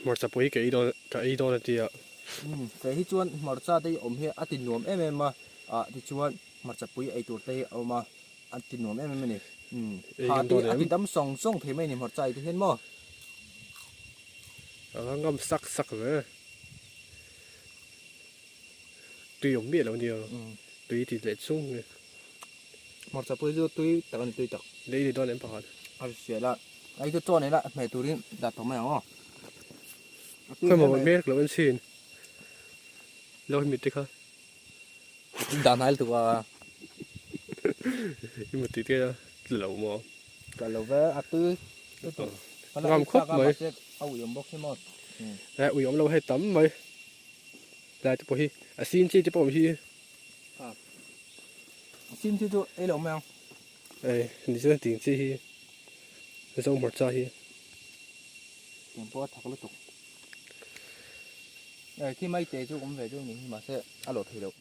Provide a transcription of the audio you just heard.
Hmarchapui cái đó là tiệt cái hi chuan marcha đây he atin nuam em mà thì chuan Hmarchapui ai tur te mà atin nuam em này ấy ha cái ti đó này atin dam song song thế mấy ni marcha thì hen mo ngâm sắc sắc rồi tùy ông biết là nhiều tùy thì lệ sung Hmarchapui jo tui takan tui tak lấy thì đó em bảo sẽ là ai to cho này là mẹ turin đặt thằng mày không khơi một mét là vẫn xin lôi mít đi khơi đàn hai tụi nhưng mà tí kia lẩu mà cả lầu vé tư ngâm khúc mấy âu yếm bốc xem một lại ui ông lâu hay tắm mấy lại chụp hi xin chi chụp hi xin chứ tụi ấy lầu mèo ấy你这顶chi hi这种么子hi tiền bớt thật là tục khi mấy tế chú cũng về chú mình mà sẽ alo thì đâu